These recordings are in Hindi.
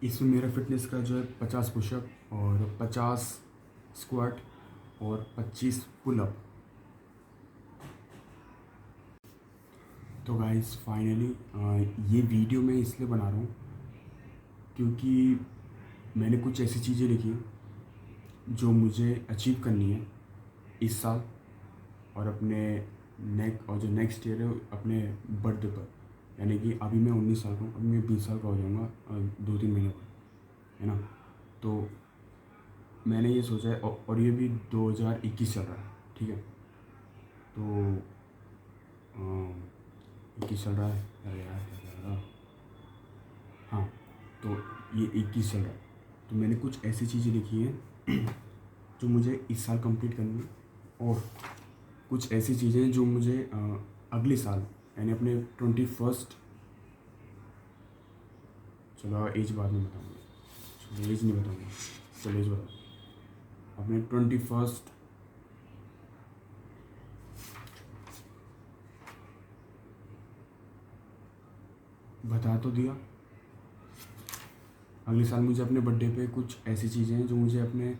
इसमें मेरा फिटनेस का जो है 50 पुशअप और 50 स्क्वाट और 25 पुलअप। तो गाइस फाइनली ये वीडियो मैं इसलिए बना रहा हूँ क्योंकि मैंने कुछ ऐसी चीज़ें लिखी हैं जो मुझे अचीव करनी है इस साल और अपने जो नेक्स्ट ईयर है अपने बर्थडे पर। यानी कि अभी मैं 19 साल का हूँ, अभी मैं 20 साल का हो जाऊँगा 2-3 महीने बाद, है ना। तो मैंने ये सोचा है और ये भी 2021 चल रहा है, ठीक है। तो 21 चल रहा है, अरे यार क्या चल रहा। हाँ, तो ये 21 चल रहा है। तो मैंने कुछ ऐसी चीज़ें लिखी हैं जो मुझे इस साल कंप्लीट करनी है और कुछ ऐसी चीज़ें जो मुझे अगले साल यानी अपने 21st, चलो एज बाद में बताऊँगा, चलो एज नहीं बताऊँगा, चलो एज बताओ। अपने 21st बता तो दिया। अगले साल मुझे अपने बर्थडे पे कुछ ऐसी चीज़ें हैं जो मुझे अपने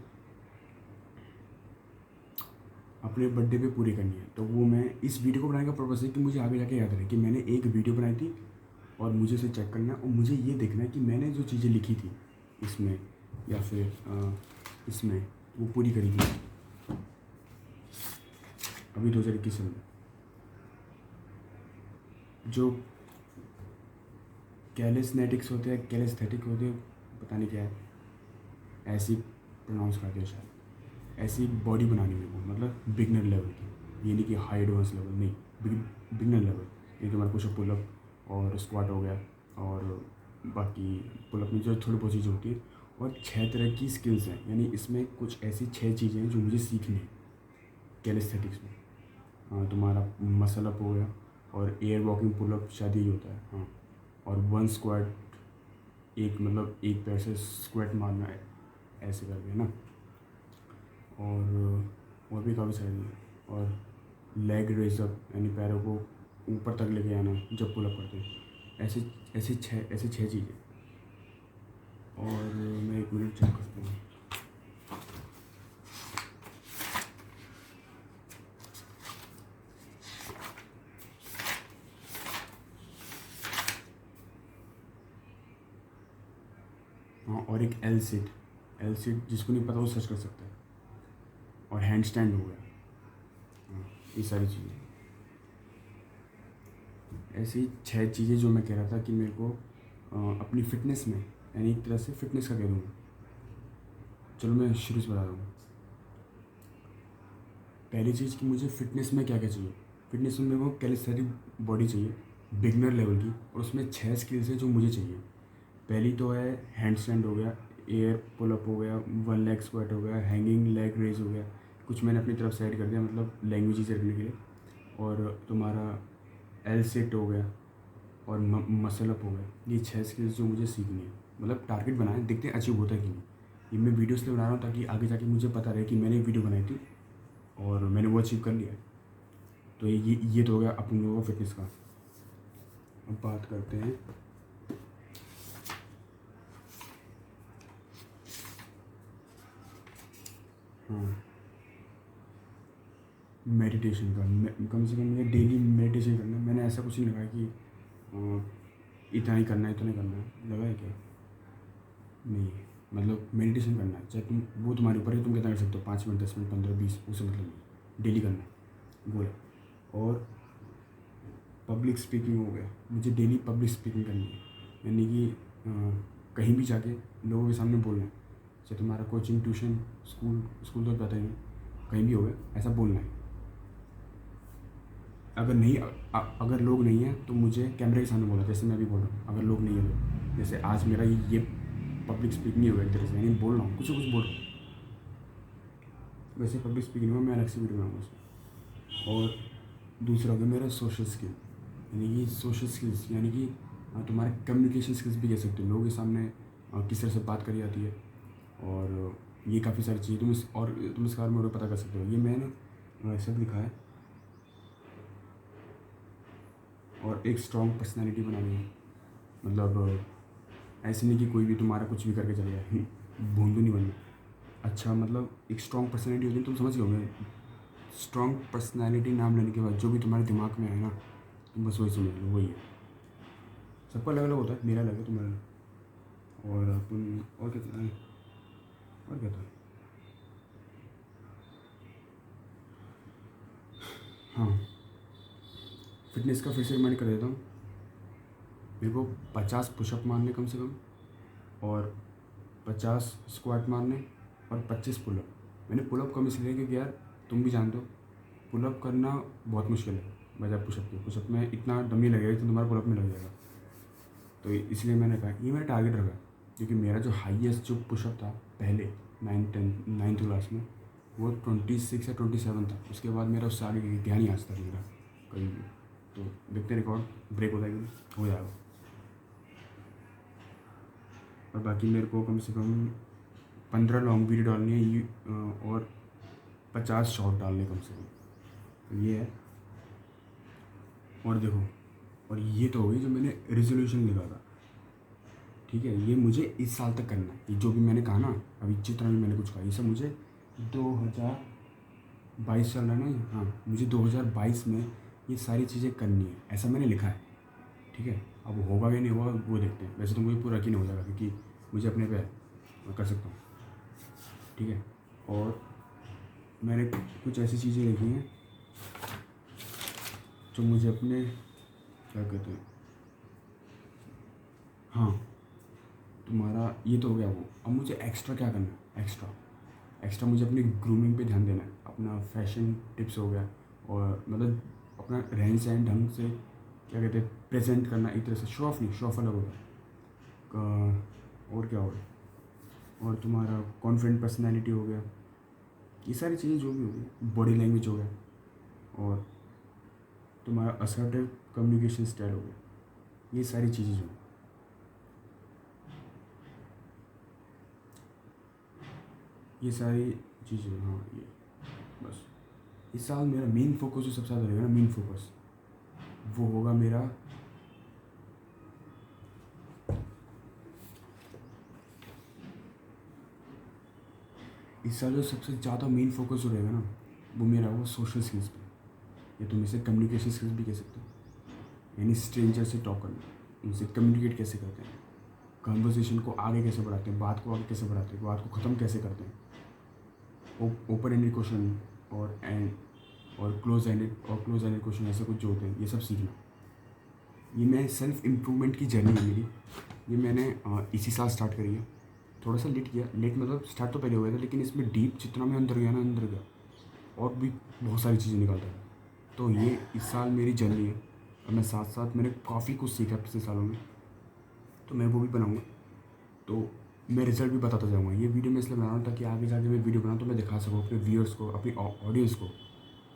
बर्थडे पे पूरी करनी है। तो वो मैं इस वीडियो को बनाने का पर्पज़ है कि मुझे आगे जाके याद रहे कि मैंने एक वीडियो बनाई थी और मुझे उसे चेक करना है और मुझे ये देखना है कि मैंने जो चीज़ें लिखी थी इसमें या फिर इसमें वो पूरी करी थी। अभी 2021 में जो कैलिसनेटिक्स होते हैं, कैलिस्थेटिक होते हैं, पता नहीं क्या है, ऐसी प्रोनाउंस करते हैं शायद। ऐसी बॉडी बनानी मेरे को, मतलब बिगनर लेवल की, ये नहीं कि हाई एडवांस लेवल नहीं, बिगनर लेवल। ये तुम्हारा पुशअप पुलअप और स्क्वाट हो गया और बाकी पुलअप में जो थोड़ी बहुत चीज़ें होती है और 6 तरह की स्किल्स हैं। यानी इसमें कुछ ऐसी 6 चीज़ें हैं जो मुझे सीखनी है कैलिस्थेटिक्स में। हाँ, तुम्हारा मसल अप हो गया और एयर वॉकिंग पुलअप शायद यही होता है, हाँ। और 1 स्क्वाट, एक मतलब एक पैर से स्क्वाट मारना है ऐसे करके ना। और भी काफ़ी सारी हैं। और लेग रेज अप यानी पैरों को ऊपर तक लेके आना जब पुलअप करते हैं। ऐसी छः चीज़ें। और मैं 1 मिनट चेक करता हूँ। हाँ, और एक एल सीट जिसको नहीं पता वो सर्च कर सकता है। और हैंड स्टैंड हो गया। हाँ, ये सारी चीज़ें, ऐसी 6 चीज़ें जो मैं कह रहा था कि मेरे को अपनी फ़िटनेस में, यानी एक तरह से फ़िटनेस का कह दूँगा। चलो मैं शुरू से बता रहा हूँ। पहली चीज़ कि मुझे फ़िटनेस में क्या क्या चाहिए। फ़िटनेस में मेरे को कैलिस्थेटिक बॉडी चाहिए बिगनर लेवल की, और उसमें 6 स्किल्स हैं जो मुझे चाहिए। पहली तो है हैंड स्टैंड हो गया, एयर पुलअप हो गया, 1 लेग स्क्वाट हो गया, हैंगिंग लेग रेज हो गया। कुछ मैंने अपनी तरफ से ऐड कर दिया, मतलब लैंग्वेज ईज़ी रखने के लिए। और तुम्हारा एल सिट हो गया और मसल अप हो गया। ये 6 स्किल्स जो मुझे सीखनी है, मतलब टारगेट बनाए, देखते हैं अचीव होता है कि नहीं। ये मैं वीडियो इसलिए बना रहा हूँ ताकि आगे जाके मुझे पता रहे कि मैंने एक वीडियो बनाई थी और मैंने वो अचीव कर लिया है। तो ये तो हो गया अपन लोगों को फिटनेस का। अब बात करते हैं हाँ मेडिटेशन का। कम से कम मुझे डेली मेडिटेशन करना है। मैंने ऐसा कुछ नहीं लगाया कि इतना ही करना है, इतना ही करना है, लगा है क्या? नहीं, मतलब मेडिटेशन करना है, चाहे तुम, वो तुम्हारे ऊपर है, तुम कितना कर सकते हो, 5 मिनट, 10 मिनट, 15, 20, उससे मतलब नहीं, डेली करना है वो है। और पब्लिक स्पीकिंग हो गया, मुझे डेली पब्लिक स्पीकिंग करनी है। यानी कि कहीं भी जाके लोगों के सामने बोलना है, चाहे तुम्हारा कोचिंग, ट्यूशन, स्कूल तो पता ही नहीं, कहीं भी हो गया ऐसा बोलना है। अगर नहीं अगर लोग नहीं हैं तो मुझे कैमरे के सामने बोला, जैसे मैं अभी बोल रहा हूँ। अगर लोग नहीं है तो, जैसे आज मेरा ये पब्लिक स्पीक नहीं होगा एक तरह से, यानी बोल रहा हूँ, कुछ बोल रहा हूँ, वैसे पब्लिक स्पीकिंग हुआ, मैं अलग से वीडियो बनाऊँगा उसमें। और दूसरा हो गया मेरा सोशल स्किल, यानी कि सोशल स्किल्स, यानी कि तुम्हारे कम्युनिकेशन स्किल्स भी कह सकते हो। लोगों के सामने किस तरह से बात करी जाती है, और ये काफ़ी सारी चीज़ें तुम इसके बारे में और पता कर सकते हो। ये मैंने सब लिखा है। और एक स्ट्रॉन्ग पर्सनैलिटी बनानी है, मतलब ऐसे नहीं कि कोई भी तुम्हारा कुछ भी करके चले जाए, भोंदू नहीं बनना। अच्छा मतलब एक स्ट्रॉन्ग पर्सनैलिटी होती है, तुम समझ गए। स्ट्रॉन्ग पर्सनैलिटी नाम लेने के बाद जो भी तुम्हारे दिमाग में आए ना, तुम बस वही समझ लो, वही है। सबका अलग अलग होता है, मेरा अलग है, तुम्हारा अलग। और अपन और क्या, और क्या था, हाँ, फिटनेस का फिर से रिमाइंड कर देता हूँ। मेरे को 50 पुशअप मारने कम से कम, और 50 स्क्वाट मारने, और 25 पुलअप। मैंने पुलअप कम इसलिए क्योंकि यार तुम भी जानते हो पुलअप करना बहुत मुश्किल है बजाय पुशअप के। पुशअप में इतना दम नहीं लगेगा तो तुम्हारा पुलअप में लग जाएगा। तो इसलिए मैंने कहा ये मेरा टारगेट रखा, क्योंकि मेरा जो हाईएस्ट जो पुशअप था पहले 9th क्लास में, वो 26 या 27 था। उसके बाद मेरा उससे आगे गया नहीं आज तक मेरा कहीं भी। तो देखते रिकॉर्ड ब्रेक होता है कि हो जाएगा। और बाकी मेरे को कम से कम 15 लॉन्ग वीडियो डालनी है और 50 शॉर्ट डालने कम से कम। तो ये है। और देखो, और ये तो हो गई जो मैंने रेजोल्यूशन लिखा था, ठीक है। ये मुझे इस साल तक करना है। ये जो भी मैंने कहा ना अभी, जितना भी मैंने कुछ कहा, ये सब मुझे 2022 चल रहा है ना, हाँ, मुझे 2022 में ये सारी चीज़ें करनी है, ऐसा मैंने लिखा है, ठीक है। अब होगा या नहीं होगा वो देखते हैं। वैसे तो मुझे पूरा यकीन हो जाएगा क्योंकि मुझे अपने पे है, मैं कर सकता हूँ, ठीक है। और मैंने कुछ ऐसी चीज़ें लिखी हैं जो मुझे अपने, क्या कहते हैं, हाँ, तुम्हारा ये तो हो गया वो। अब मुझे एक्स्ट्रा क्या करना है, एक्स्ट्रा मुझे अपनी ग्रूमिंग पे ध्यान देना है। अपना फैशन टिप्स हो गया, और मतलब अपना रहन सहन ढंग से, क्या कहते हैं, प्रेजेंट करना एक तरह से। शो ऑफ नहीं, शो ऑफ अलग होगा। और क्या होगा, और तुम्हारा कॉन्फिडेंट पर्सनैलिटी हो गया, ये सारी चीज़ें जो भी हो गई, बॉडी लैंग्वेज हो गया, और तुम्हारा असर्टिव कम्युनिकेशन स्टाइल हो गया, ये सारी चीज़ें जो, ये सारी चीज़ें, हाँ, ये बस। इस साल मेरा मेन फोकस जो सबसे ज़्यादा रहेगा ना, मेन फोकस वो होगा मेरा, इस साल जो सबसे ज़्यादा मेन फोकस जो रहेगा ना, वो मेरा वो सोशल स्किल्स पे, या तुम इसे कम्युनिकेशन स्किल्स भी कह सकते हो। यानी स्ट्रेंजर से टॉक करना, उनसे कम्युनिकेट कैसे करते हैं, कन्वर्सेशन को आगे कैसे बढ़ाते हैं, बात को आगे कैसे बढ़ाते हैं, बात को ख़त्म कैसे करते हैं, ओपन एंडेड क्वेश्चन और क्लोज एंडेड क्वेश्चन, ऐसे कुछ जो होते हैं, ये सब सीखना। ये मैं सेल्फ इम्प्रूवमेंट की जर्नी है मेरी। ये मैंने इसी साल स्टार्ट करी है। थोड़ा सा लेट किया, लेट मतलब स्टार्ट तो पहले हो गया था, लेकिन इसमें डीप जितना मैं अंदर गया ना, अंदर गया और भी बहुत सारी चीज़ें निकालता था। तो ये इस साल मेरी जर्नी है, और मैं साथ साथ मैंने काफ़ी कुछ सीखा पिछले सालों में, तो मैं वो भी बनाऊँगा। तो मैं रिजल्ट भी बताता जाऊँगा। ये वीडियो मैं इसलिए बना रहा हूँ ताकि आगे जाके मैं वीडियो बनाऊँ तो मैं दिखा सकूँ अपने व्यूअर्स को, अपनी ऑडियंस को,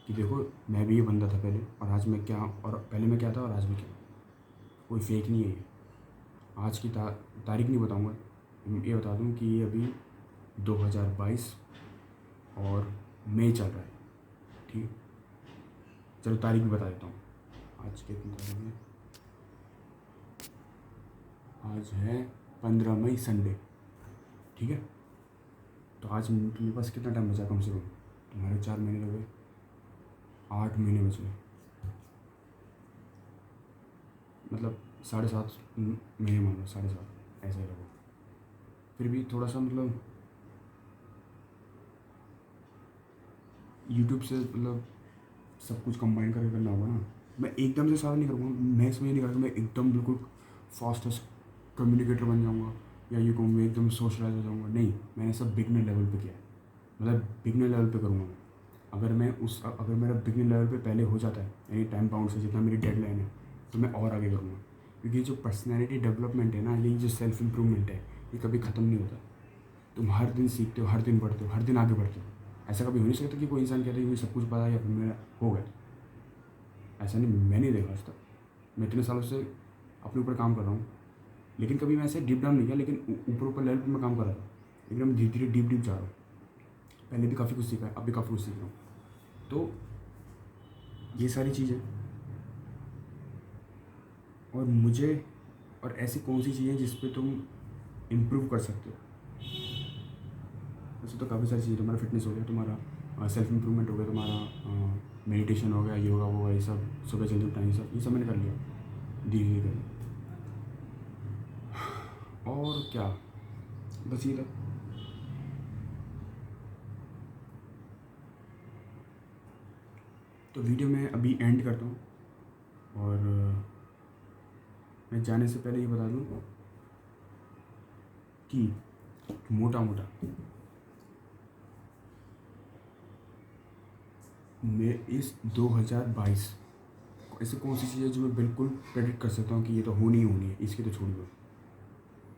कि देखो मैं भी ये बंदा था पहले, और आज मैं क्या, और पहले मैं क्या था और आज मैं क्या। कोई फेक नहीं है ये। आज की तारीख नहीं बताऊँगा, ये बता दूँ कि ये अभी 2022 और मई चल रहा है, ठीक है। चलो तारीख भी बता देता हूँ। आज कितनी तारीख है, आज है 15 मई, संडे, ठीक है। तो आज तुम्हारे पास कितना टाइम बचा, कम से कम तुम्हारे 4 महीने लगे, 8 महीने बचे, मतलब 7.5 महीने मान लो, 7.5 ऐसा ही लगो। फिर भी थोड़ा सा मतलब यूट्यूब से मतलब सब कुछ कंबाइन करके करना होगा ना। मैं एकदम से सारा नहीं करूँगा, मैं इसमें नहीं करूँगा मैं एकदम बिल्कुल फास्टेस्ट कम्युनिकेटर बन जाऊँगा, या ये कहूँ मैं एकदम सोशलाइज हो जाऊँगा। नहीं, मैंने सब बिगनर लेवल पे किया है, मतलब बिगनर लेवल पे करूँगा मैं। अगर मेरा बिगनर लेवल पे पहले हो जाता है, यानी टाइम बाउंड से जितना मेरी डेडलाइन है, तो मैं और आगे करूँगा। क्योंकि जो पर्सनैलिटी डेवलपमेंट है ना, ये जो सेल्फ इम्प्रूवमेंट है, ये कभी ख़त्म नहीं होता। तुम हर दिन सीखते हो, हर दिन बढ़ते हो, हर दिन आगे बढ़ते हो। ऐसा कभी हो नहीं सकता कि कोई इंसान कहता है कि मुझे सब कुछ पता है या फिर मेरा हो गया। ऐसा नहीं, मैं नहीं देखा आज तक। मैं इतने सालों से अपने ऊपर काम कर रहा हूँ, लेकिन कभी मैं ऐसे डीप डाउन नहीं किया, लेकिन ऊपर ऊपर लेवल पर मैं काम कर रहा था। लेकिन मैं धीरे धीरे डीप जा रहा हूँ। पहले भी काफ़ी कुछ सीखा है, अब भी काफ़ी कुछ सीख रहा हूँ। तो ये सारी चीज़ें, और मुझे, और ऐसी कौन सी चीज़ें जिस पे तुम इम्प्रूव कर सकते हो। वैसे तो काफ़ी सारी चीज़ें, तुम्हारा फिटनेस हो गया, तुम्हारा सेल्फ इम्प्रूवमेंट हो गया, तुम्हारा मेडिटेशन हो गया, योगा वो ये सब, सुबह जल्दी उठना, ये सब मैंने कर लिया धीरे धीरे करके। और क्या, बस ये था। तो वीडियो में अभी एंड करता हूँ, और मैं जाने से पहले ये बता दूँ कि मोटा मोटा मैं इस 2022 ऐसे कौन सी चीज़ है जो मैं बिल्कुल प्रेडिक्ट कर सकता हूँ कि ये तो होनी ही होनी है, इसकी तो छोड़ दो।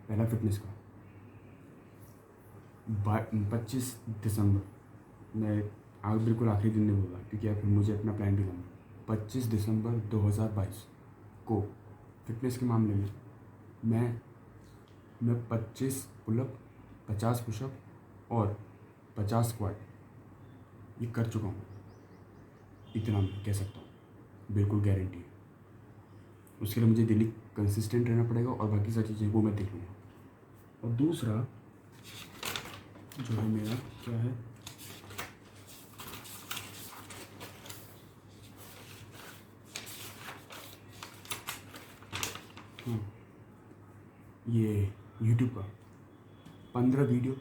पहला फिटनेस का 25 दिसंबर, मैं आगे बिल्कुल आखिरी दिन नहीं बोला क्योंकि अब मुझे अपना प्लान भी करना। 25 दिसंबर 2022 को फिटनेस के मामले में मैं 25 पुलअप, 50 पुशअप और 50 स्क्वाट ये कर चुका हूँ। इतना मैं कह सकता हूँ, बिल्कुल गारंटी है। उसके लिए मुझे डेली कंसिस्टेंट रहना पड़ेगा, और बाकी सारी चीज़ें वो मैं देख लूँगा। और दूसरा जो है मेरा क्या है, हाँ, ये यूट्यूब का 15 वीडियो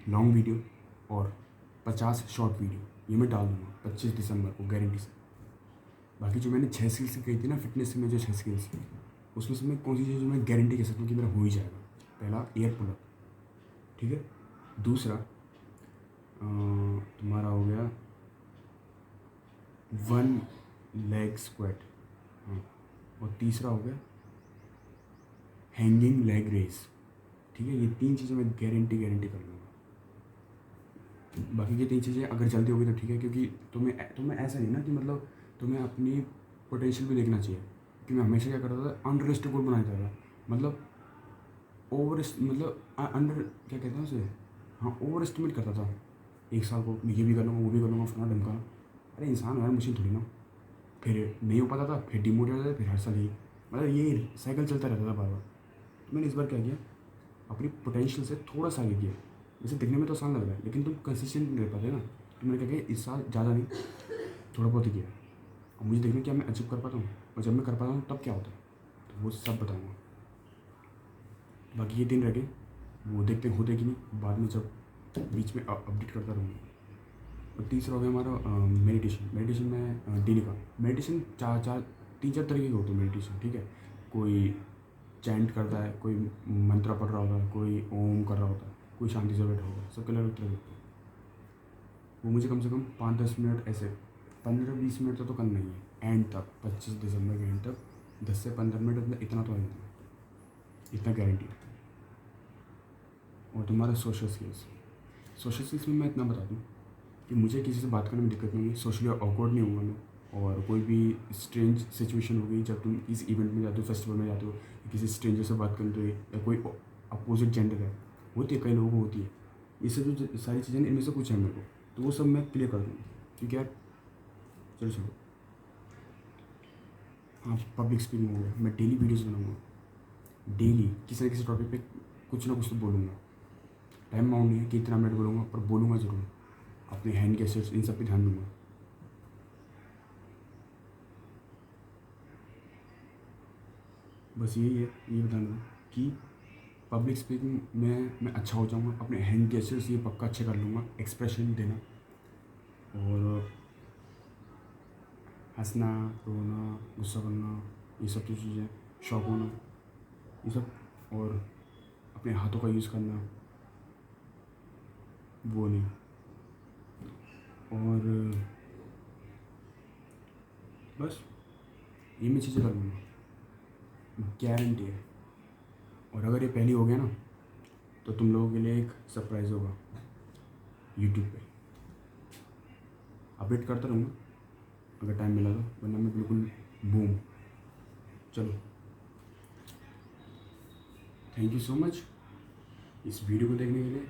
लॉन्ग वीडियो और 50 शॉर्ट वीडियो ये मैं डाल दूँगा 25 दिसंबर को गारंटी से। बाकी जो मैंने 6 स्किल्स कही थी ना फिटनेस में, जो 6 स्किल्स उसमें से मैं कौन सी चीज़ मैं गारंटी कह सकता हूँ कि मेरा हो ही जाएगा। पहला एयर पुलअप, ठीक है। दूसरा तुम्हारा हो गया 1 लेग स्क्वाट, हाँ। और तीसरा हो गया हैंगिंग लेग रेस, ठीक है। ये 3 चीज़ें मैं गारंटी कर लूँगा। बाकी की 3 चीज़ें अगर जल्दी होगी तो ठीक है, क्योंकि तुम्हें ऐसा नहीं ना कि मतलब तुम्हें अपनी पोटेंशियल भी देखना चाहिए। कि मैं हमेशा क्या करता था, अनरियलिस्टिक गोल बना देता था, मतलब अंडर क्या कहते हैं उसे, हाँ, ओवर एस्टिमेट करता था। एक साल को मैं ये भी कर लूँगा, वो भी कर लूँगा, फलाना ढमकाना। अरे इंसान है, मशीन थोड़ी ना। फिर नहीं हो पाता था, फिर डिमोटिवेट हो जाता था, फिर हर साल यही, मतलब ये साइकिल चलता रहता था बार बार। तो मैंने इस बार क्या किया, अपनी पोटेंशियल से थोड़ा सा आगे किया। वैसे दिखने में तो आसान लग रहा है, लेकिन तुम कंसिस्टेंट नहीं रह पाते ना। तो मैंने क्या किया, इस साल ज़्यादा नहीं, थोड़ा बहुत ही किया। और मुझे देखना क्या मैं अचीव कर पाता हूँ, और जब मैं कर पाता हूँ तब क्या होता है, तो वो सब बताऊँगा। बाकी ये दिन रह गए, वो देखते होते कि नहीं, बाद में जब बीच में अपडेट करता रहूँगा। और तीसरा हो गया हमारा मेडिटेशन में डेली का मेडिटेशन 3-4 तरीके के होते हैं मेडिटेशन, ठीक है। कोई चैंट करता है, कोई मंत्र पढ़ रहा होता है, कोई ओम कर रहा होता है, कोई शांति से बैठा होगा, सबके अलग तरह के। वो मुझे कम से कम 5-10 मिनट ऐसे 15-20 मिनट तो करना ही है एंड तक, 25 दिसंबर के एंड तक 10 से 15 मिनट इतना तो है, इतना गारंटी है। और तुम्हारा सोशल स्किल्स में मैं इतना बता दूँ कि मुझे किसी से बात करने में दिक्कत नहीं होगी, सोशली ऑकवर्ड नहीं होगा मैं। और कोई भी स्ट्रेंज सिचुएशन हो गई, जब तुम इस इवेंट में जाते हो, फेस्टिवल में जाते हो, किसी स्ट्रेंजर से बात करते हो, या कोई अपोजिट जेंडर है, होती है, कई लोगों को होती है। ये सब जो सारी चीज़ें इनमें से कुछ है मेरे को, तो वो सब मैं क्लियर कर दूँगा। क्योंकि यार चलो, हाँ, पब्लिक स्पीकिंग हो गया, मैं डेली वीडियोज़ बनाऊँगा, डेली किसी न किसी टॉपिक पे कुछ ना कुछ तो बोलूँगा। टाइम माउंट नहीं है कि इतना मिनट बोलूँगा, पर बोलूँगा ज़रूर। अपने हैंड गेस्चर्स इन सब पे ध्यान दूँगा। बस यही है, ये बताना कि पब्लिक स्पीकिंग में मैं अच्छा हो जाऊँगा, अपने हैंड गेस्चर्स ये पक्का अच्छे कर लूँगा, एक्सप्रेशन देना, और हंसना, रोना, गुस्सा करना, ये सब जो चीज़ें, शौक होना, ये सब, और अपने हाथों का यूज़ करना, वो नहीं। और बस ये मैं चीज़ें कर लूँगा, गारंटी है। और अगर ये पहली हो गया ना, तो तुम लोगों के लिए एक सरप्राइज़ होगा यूट्यूब पे, अपडेट करता रहूँगा अगर टाइम मिला तो, वरना मैं बिल्कुल बूम। चलो, थैंक यू सो मच इस वीडियो को देखने के लिए।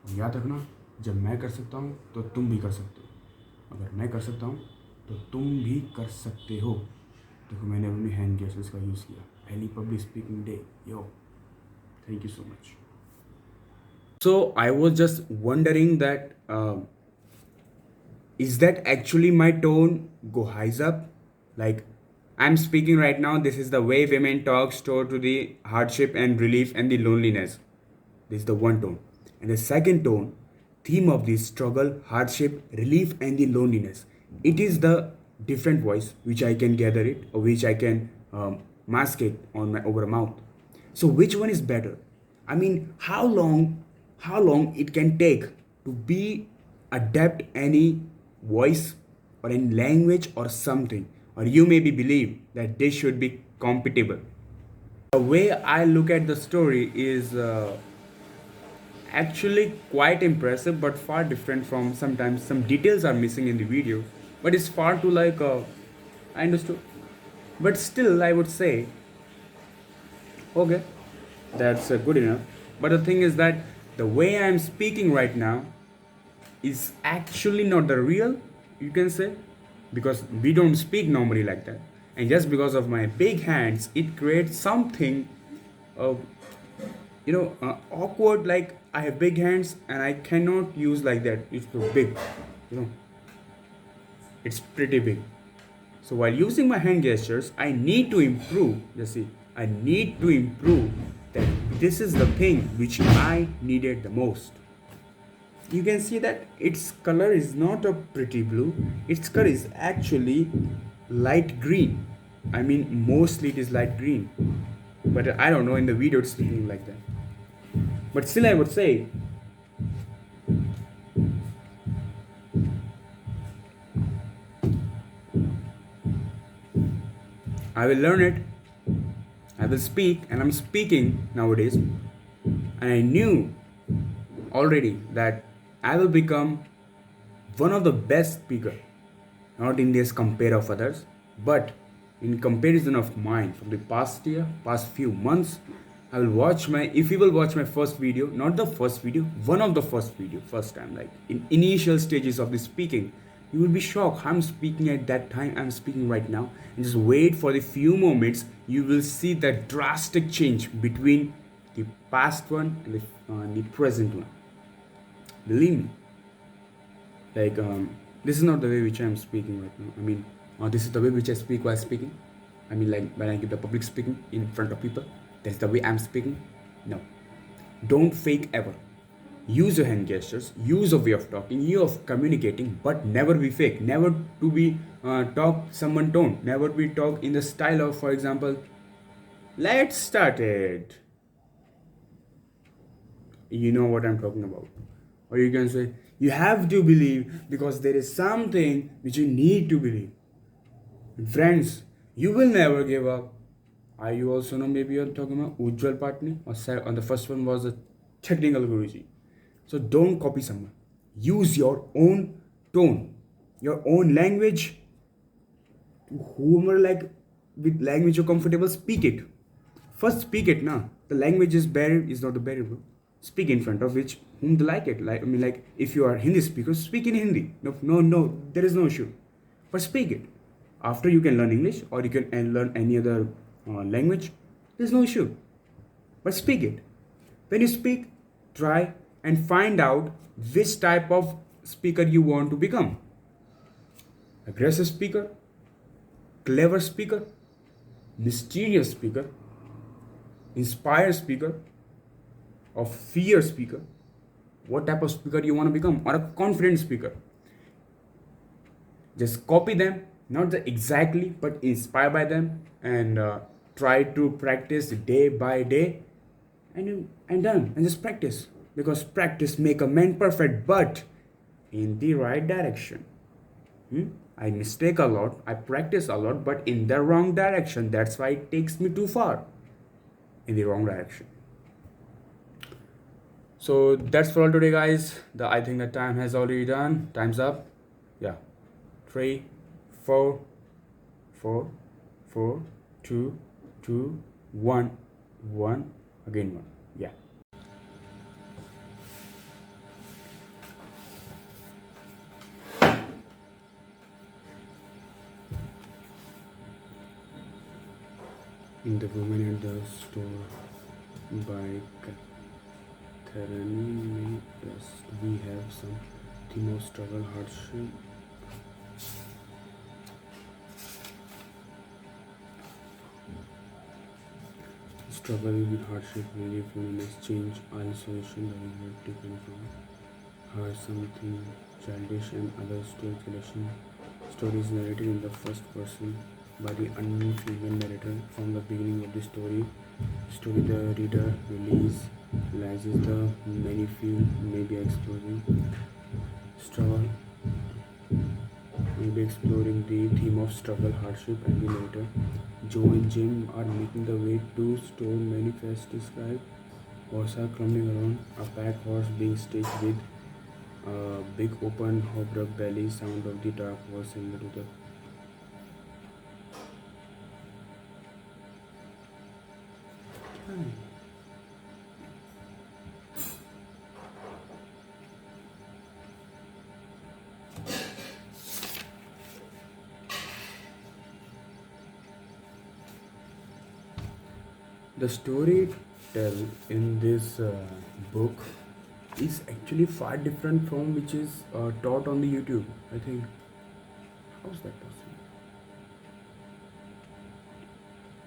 और याद रखना, जब मैं कर सकता हूँ तो तुम भी कर सकते हो, अगर मैं कर सकता हूँ तो तुम भी कर सकते हो। देखो, मैंने अपनी हैंड गेस्चर्स का यूज़ किया, पहली public speaking day, yo. Thank you so much. So I was just wondering that is that actually my tone go highs up? Like I'm speaking right now, this is the way women talk store to the hardship and relief and the loneliness. This is the one tone. And the second tone, theme of the struggle, hardship, relief, and the loneliness. It is the different voice which I can gather it or which I can mask it on my over mouth. So which one is better? I mean, how long it can take to be adapt any voice or any language or something, or you maybe believe that this should be compatible. The way I look at the story is actually quite impressive but far different from sometimes some details are missing in the video, but it's far too I understood, but still I would say okay, that's good enough. But the thing is that the way I'm speaking right now is actually not the real, you can say, because we don't speak normally like that. And just because of my big hands, it creates something, uh, awkward. Like I have big hands and I cannot use like that. It's too big, you know, it's pretty big. So while using my hand gestures, I need to improve. You see, I need to improve that this is the thing which I needed the most. You can see that its color is not a pretty blue, its color is actually light green. I mean, mostly it is light green, but I don't know, in the video it's looking like that. But still, I would say I will learn it, I will speak, and I'm speaking nowadays. And I knew already that I will become one of the best speaker, not in this compare of others, but in comparison of mine from the past year, past few months. I will watch my, if you will watch my first video, not the first video, one of the first video, first time, like in initial stages of the speaking, you will be shocked. I'm speaking at that time, I'm speaking right now, and just wait for the few moments, you will see the drastic change between the past one and the present one. Believe me, like this is not the way which I'm speaking right now. I mean, this is the way which I speak while speaking. I mean, like when I give the public speaking in front of people, that's the way I'm speaking. No, don't fake ever. Use your hand gestures, use a way of talking, you of communicating, but never be fake. Never to be talk someone tone. Never be talk in the style of, for example, let's start it. You know what I'm talking about. Or you can say, you have to believe because there is something which you need to believe. And friends, you will never give up. You also know, maybe you're talking about Ujjwal Patni, or the first one was a technical Guruji. So don't copy someone. Use your own tone, your own language. Whomever like with language you're comfortable, speak it. First speak it now. The language is barrier is not the barrier, bro. Speak in front of which whom they like it. Like I mean, like if you are Hindi speaker, speak in Hindi. No, there is no issue. But speak it. After you can learn English or you can learn any other language. There's no issue. But speak it. When you speak, try and find out which type of speaker you want to become. Aggressive speaker, clever speaker, mysterious speaker, inspired speaker, or fear speaker. What type of speaker you want to become, or a confident speaker. Just copy them, not exactly, but inspire by them, and try to practice day by day, and done, and just practice, because practice make a man perfect, but in the right direction. I mistake a lot, I practice a lot, but in the wrong direction. That's why it takes me too far in the wrong direction. So that's for all today, guys. I think the time has already done. Time's up. Yeah. 3, 4, 4, 4, 2, 2, 1, 1, again 1. Yeah. In the woman at the store. by Catherine. Yes, we have some theme of struggle, hardship. Struggle with hardship, relief, loneliness, change, isolation that we have taken from her, something childish and others to recollection. Stories narrated in the first person by the unknown female narrator. From the beginning of the story, the reader realizes the many field may be exploring struggle, maybe exploring the theme of struggle, hardship, and the narrator. Joe and Jim are making the way to store manifest describe. Horses are crumbling around, a pack horse being staged with a big open hobrook belly. Sound of the dark was similar to the The story tell in this book is actually far different from which is taught on the YouTube. I think. How's that possible?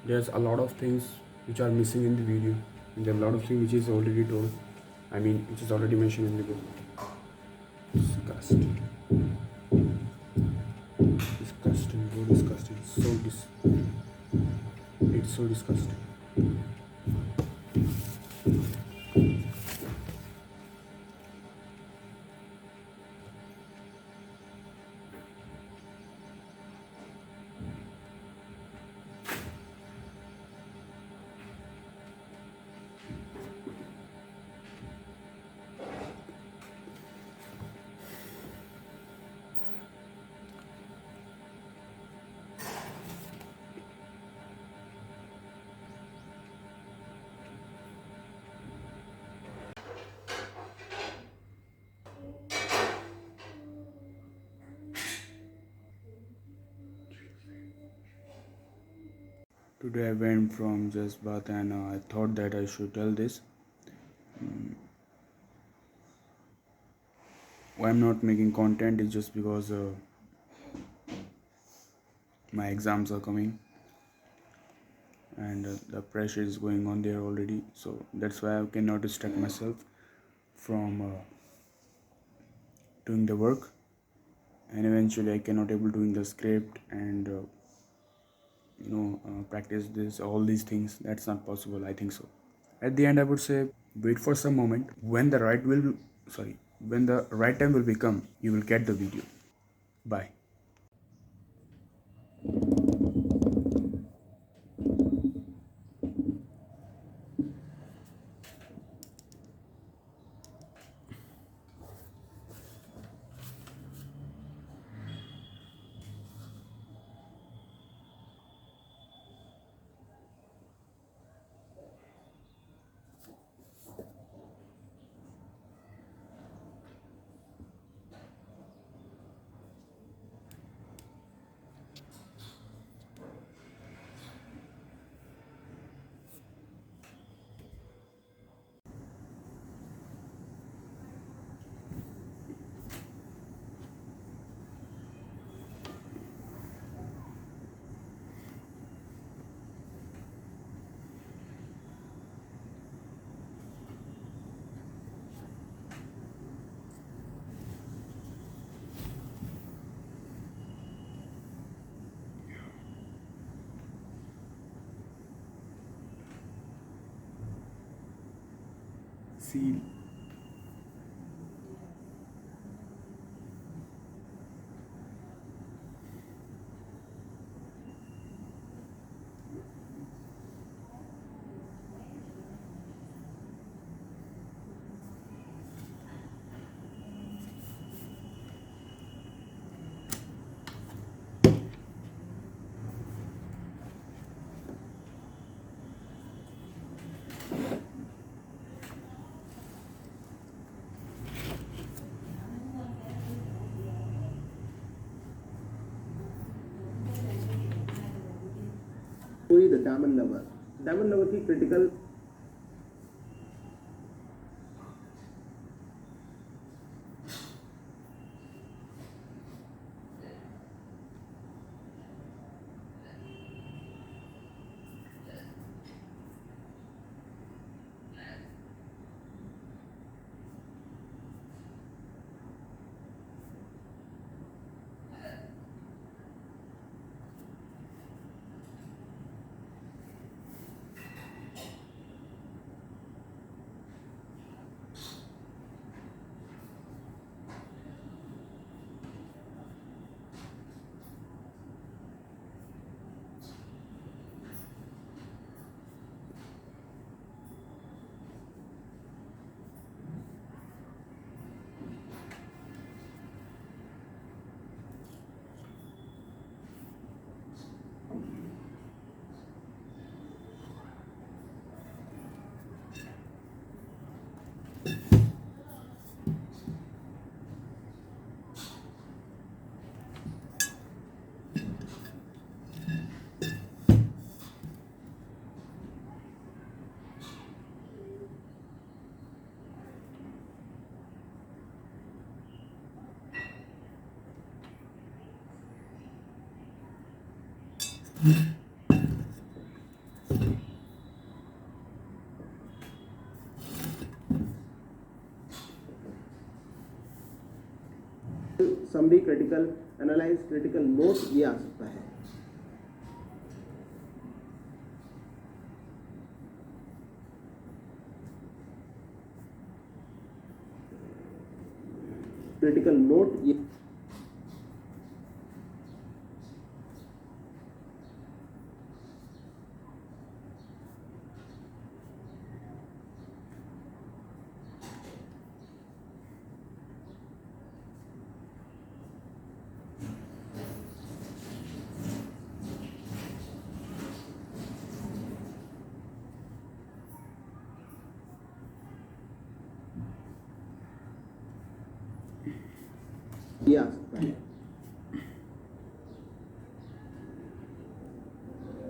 There's a lot of things which are missing in the video. And there are a lot of things which is already told. I mean, which is already mentioned in the book. Disgusting. Disgusting. So disgusting. It's so disgusting. Today I went from Jazbat and I thought that I should tell this. Why I'm not making content is just because my exams are coming and the pressure is going on there already. So that's why I cannot distract myself from doing the work, and eventually I cannot able doing the script and practice this all these things. That's not possible, I think so. At the end I would say wait for some moment. When the right time will become, you will get the video. Bye. See, story The Diamond Lover. Diamond Lover की critical summary, critical analyse, critical note, ये आ सकता है। क्रिटिकल नोट ये आ सकता है।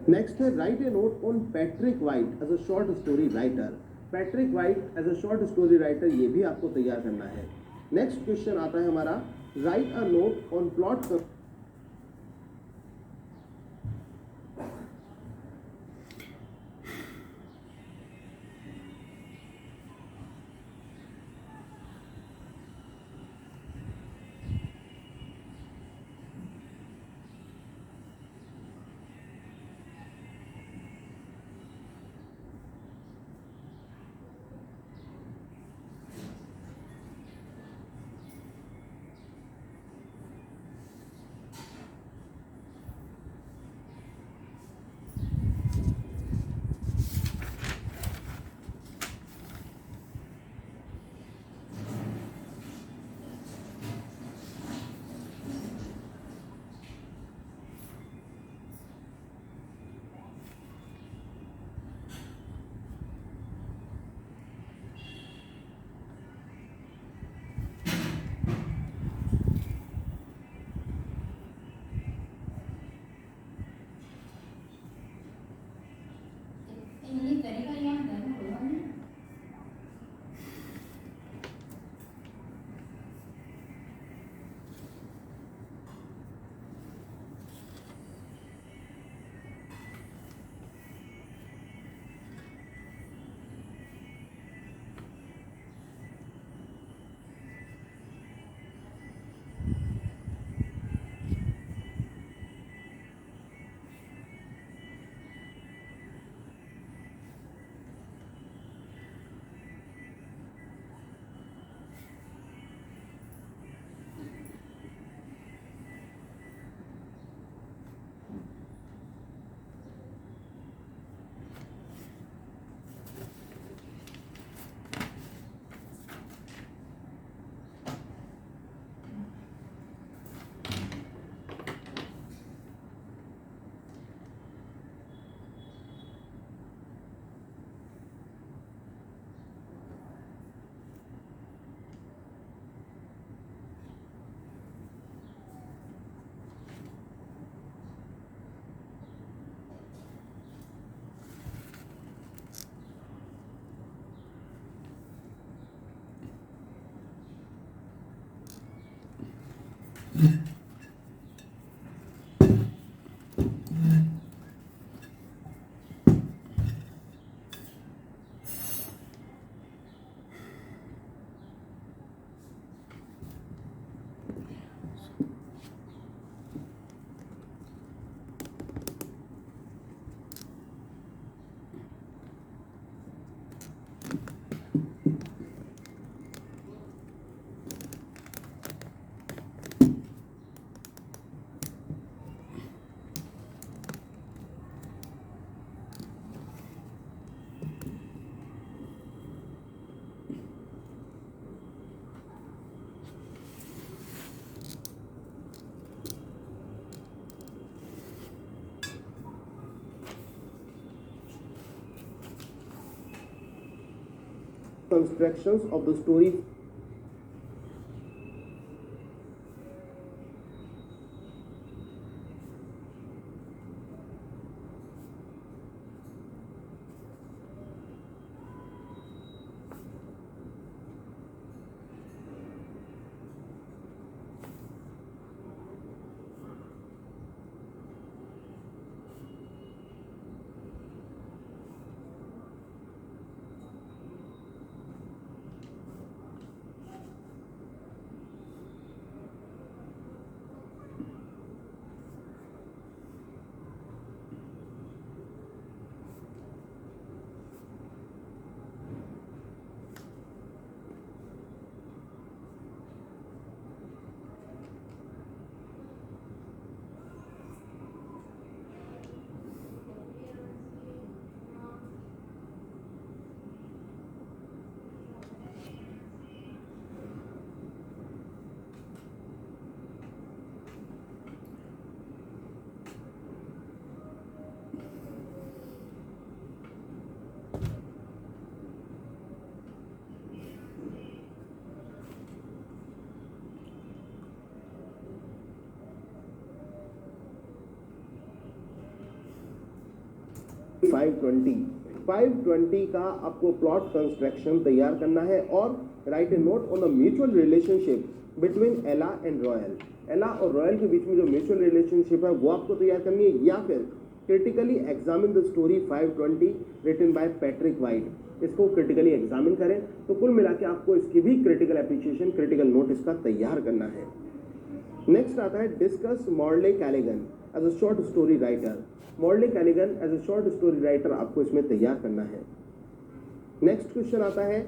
नेक्स्ट है write a note on Patrick White as a short story writer. Patrick White as a short story writer, ये भी आपको तैयार करना है। नेक्स्ट क्वेश्चन आता है हमारा, right a note on plot. Constructions of the story. 520 का आपको प्लॉट कंस्ट्रक्शन तैयार करना है और right a note on the mutual relationship between एला एंड रॉयल। एला और रॉयल के बीच में जो म्यूचुअल रिलेशनशिप है वो आपको तैयार करनी है, या फिर critically examine the story 520 written by Patrick White. इसको क्रिटिकली एग्जामिन करें। तो कुल मिला के आपको इसकी भी क्रिटिकल एप्रिसिएशन, क्रिटिकल नोट इसका तैयार करना है। नेक्स्ट आता है discuss Morley Callaghan as a short story writer. Morley Callaghan as a short story writer आपको इसमें तैयार करना है। नेक्स्ट क्वेश्चन आता है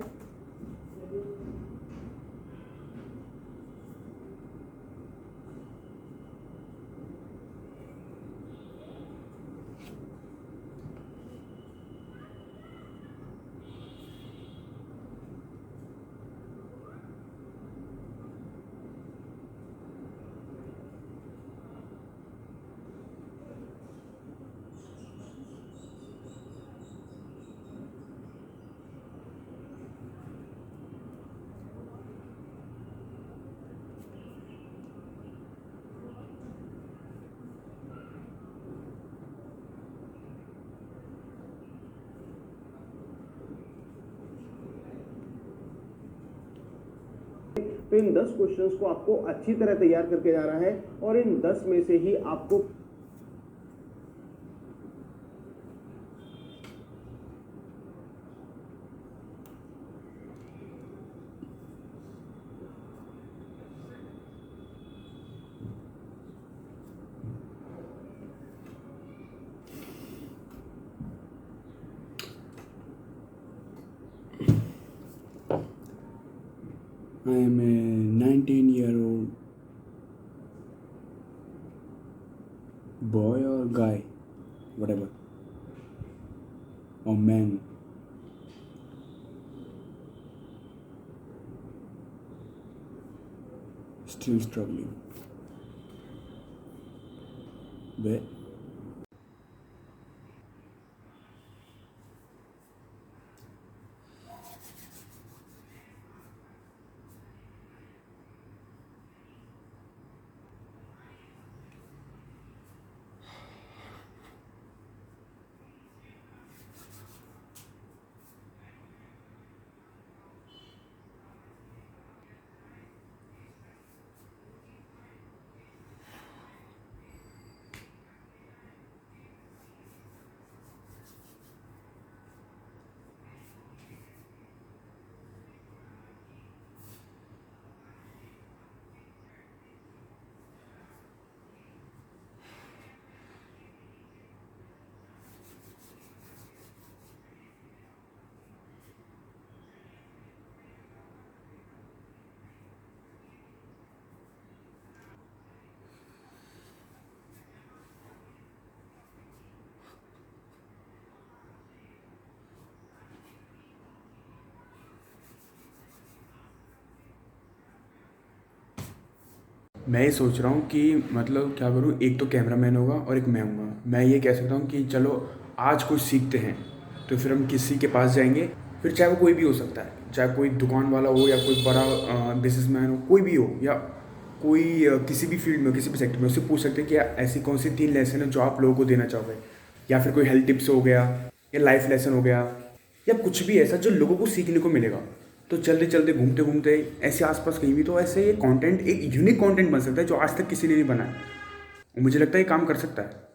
तो इन 10 क्वेश्चंस को आपको अच्छी तरह तैयार करके जाना है और इन 10 में से ही आपको I am a 19-year-old boy or guy, whatever, or man. Still struggling. But मैं ये सोच रहा हूँ कि मतलब क्या करूँ, एक तो कैमरामैन होगा और एक मैं हूँगा। मैं ये कह सकता हूँ कि चलो आज कुछ सीखते हैं, तो फिर हम किसी के पास जाएंगे, फिर चाहे वो कोई भी हो सकता है, चाहे कोई दुकान वाला हो या कोई बड़ा बिजनेसमैन हो, कोई भी हो, या कोई किसी भी फील्ड में, किसी भी सेक्टर में, उससे पूछ सकते हैं कि ऐसी कौन सी 3 लेसन है जो आप लोगों को देना चाहोगे, या फिर कोई हेल्थ टिप्स हो गया, या लाइफ लेसन हो गया, या कुछ भी ऐसा जो लोगों को सीखने को मिलेगा। तो चलते चलते घूमते घूमते ऐसे आसपास कहीं भी, तो ऐसे ये कंटेंट एक यूनिक कंटेंट बन सकता है जो आज तक किसी ने नहीं बनाया। मुझे लगता है ये काम कर सकता है।